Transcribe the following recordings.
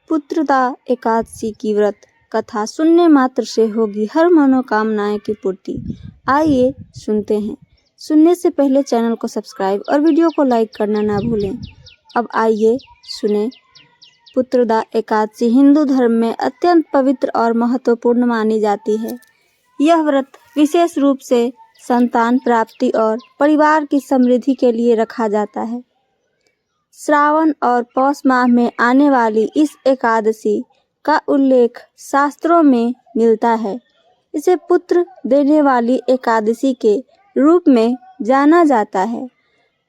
पुत्रदा एकादशी की व्रत कथा सुनने मात्र से होगी हर मनोकामनाएं की पूर्ति। आइए सुनते हैं। सुनने से पहले चैनल को सब्सक्राइब और वीडियो को लाइक करना ना भूलें। अब आइए सुने। पुत्रदा एकादशी हिंदू धर्म में अत्यंत पवित्र और महत्वपूर्ण मानी जाती है। यह व्रत विशेष रूप से संतान प्राप्ति और परिवार की समृद्धि के लिए रखा जाता है। श्रावण और पौष माह में आने वाली इस एकादशी का उल्लेख शास्त्रों में मिलता है। इसे पुत्र देने वाली एकादशी के रूप में जाना जाता है।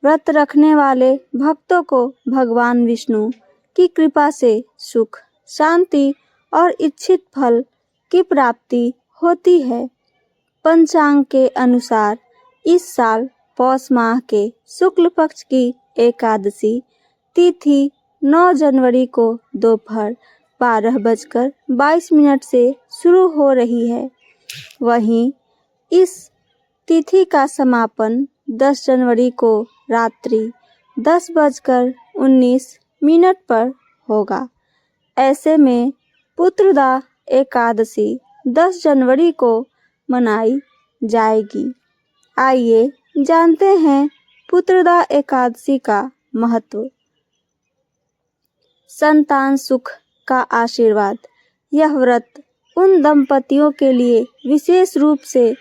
व्रत रखने वाले भक्तों को भगवान विष्णु की कृपा से सुख, शांति और इच्छित फल की प्राप्ति होती है। पंचांग के अनुसार इस साल पौष माह के शुक्ल पक्ष की एकादशी तिथि 9 जनवरी को दोपहर 12:22 से शुरू हो रही है। वहीं इस तिथि का समापन 10 जनवरी को रात्रि 10:19 पर होगा। ऐसे में पुत्रदा एकादशी 10 जनवरी को मनाई जाएगी। आइए जानते हैं पुत्रदा एकादशी का महत्व। संतान सुख का आशीर्वाद। यह व्रत उन दंपतियों के लिए विशेष रूप से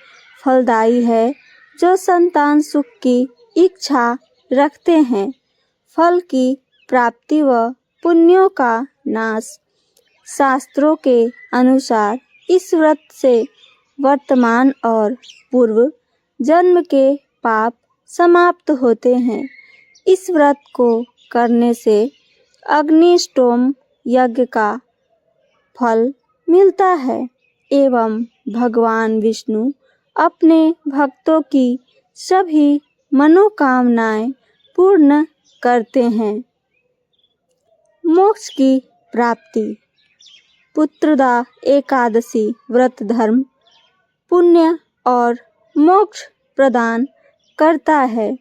फलदायी है जो संतान सुख की इच्छा रखते हैं। फल की प्राप्ति व पुण्यों का नाश। शास्त्रों के अनुसार इस व्रत से वर्तमान और पूर्व जन्म के पाप समाप्त होते हैं। इस व्रत को करने से अग्निष्टोम यज्ञ का फल मिलता है एवं भगवान विष्णु अपने भक्तों की सभी मनोकामनाएं पूर्ण करते हैं। मोक्ष की प्राप्ति। पुत्रदा एकादशी व्रत धर्म, पुण्य और मोक्ष प्रदान करता है।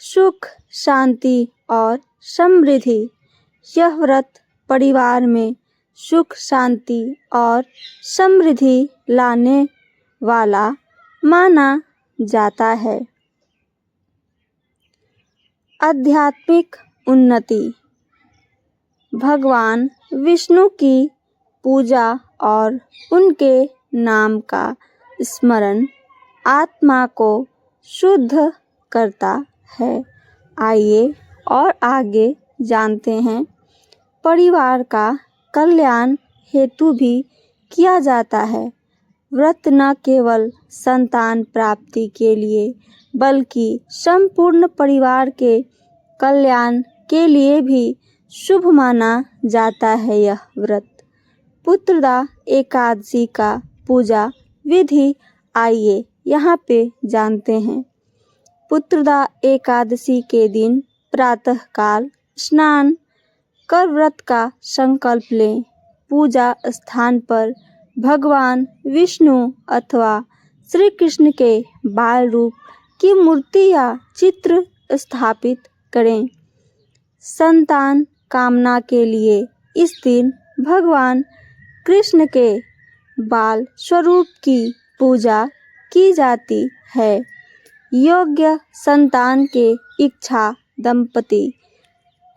सुख, शांति और समृद्धि। यह व्रत परिवार में सुख, शांति और समृद्धि लाने वाला माना जाता है। आध्यात्मिक उन्नति। भगवान विष्णु की पूजा और उनके नाम का स्मरण आत्मा को शुद्ध करता है। आइए और आगे जानते हैं। परिवार का कल्याण हेतु भी किया जाता है। व्रत न केवल संतान प्राप्ति के लिए बल्कि संपूर्ण परिवार के कल्याण के लिए भी शुभ माना जाता है। यह व्रत पुत्रदा एकादशी का पूजा विधि आइए यहाँ पे जानते हैं। पुत्रदा एकादशी के दिन प्रातः काल स्नान कर व्रत का संकल्प लें। पूजा स्थान पर भगवान विष्णु अथवा श्री कृष्ण के बाल रूप की मूर्ति या चित्र स्थापित करें। संतान कामना के लिए इस दिन भगवान कृष्ण के बाल स्वरूप की पूजा की जाती है। योग्य संतान के इच्छा दंपति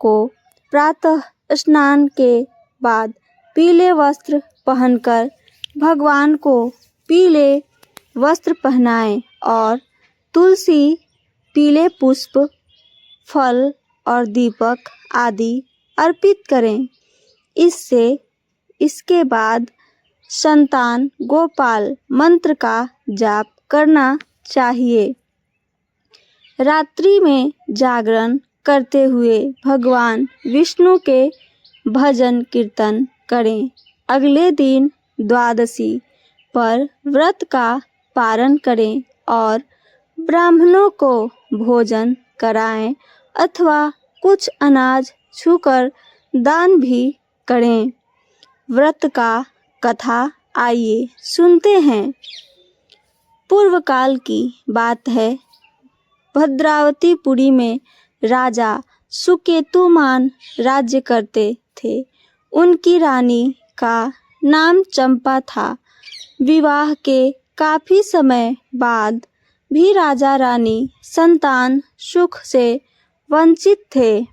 को प्रातः स्नान के बाद पीले वस्त्र पहनकर भगवान को पीले वस्त्र पहनाएं और तुलसी, पीले पुष्प, फल और दीपक आदि अर्पित करें। इसके बाद संतान गोपाल मंत्र का जाप करना चाहिए। रात्रि में जागरण करते हुए भगवान विष्णु के भजन कीर्तन करें। अगले दिन द्वादशी पर व्रत का पारण करें और ब्राह्मणों को भोजन कराएं अथवा कुछ अनाज छूकर दान भी करें। व्रत का कथा आइए सुनते हैं। पूर्व काल की बात है। भद्रावतीपुरी में राजा सुकेतुमान राज्य करते थे। उनकी रानी का नाम चंपा था। विवाह के काफी समय बाद भी राजा रानी संतान सुख से वंचित थे,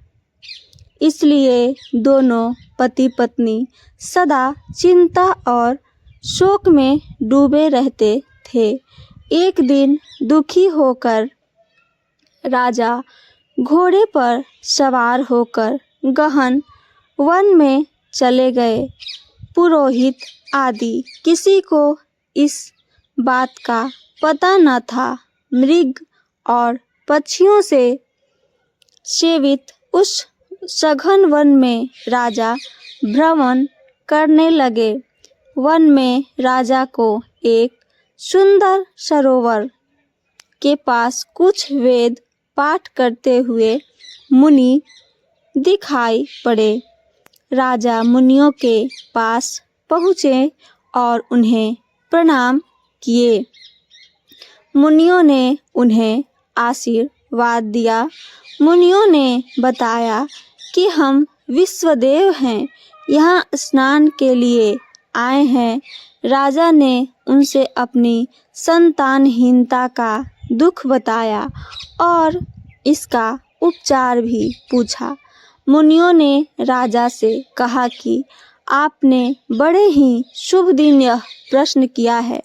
इसलिए दोनों पति पत्नी सदा चिंता और शोक में डूबे रहते थे। एक दिन दुखी होकर राजा घोड़े पर सवार होकर गहन वन में चले गए। पुरोहित आदि किसी को इस बात का पता न था। मृग और पक्षियों से सेवित उस सघन वन में राजा भ्रमण करने लगे। वन में राजा को एक सुंदर सरोवर के पास कुछ वेद पाठ करते हुए मुनि दिखाई पड़े। राजा मुनियों के पास पहुँचे और उन्हें प्रणाम किए। मुनियों ने उन्हें आशीर्वाद दिया। मुनियों ने बताया कि हम विश्वदेव हैं, यहाँ स्नान के लिए आए हैं। राजा ने उनसे अपनी संतानहीनता का दुख बताया और इसका उपचार भी पूछा। मुनियों ने राजा से कहा कि आपने बड़े ही शुभ दिन यह प्रश्न किया है।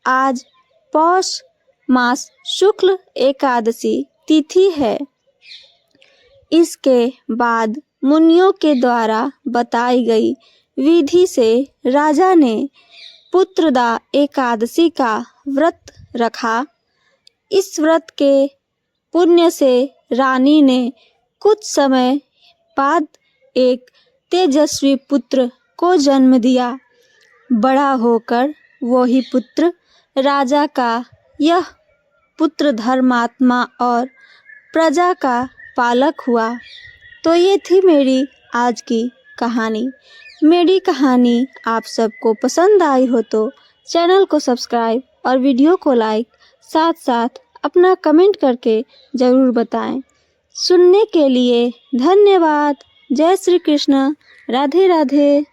आज पौष मास शुक्ल एकादशी तिथि है। इसके बाद मुनियों के द्वारा बताई गई विधि से राजा ने पुत्रदा एकादशी का व्रत रखा। इस व्रत के पुण्य से रानी ने कुछ समय बाद एक तेजस्वी पुत्र को जन्म दिया। बड़ा होकर वही पुत्र राजा का यह पुत्र धर्मात्मा और प्रजा का पालक हुआ। तो ये थी मेरी आज की कहानी। मेरी कहानी आप सबको पसंद आई हो तो चैनल को सब्सक्राइब और वीडियो को लाइक, साथ साथ अपना कमेंट करके ज़रूर बताएं। सुनने के लिए धन्यवाद। जय श्री कृष्ण। राधे राधे।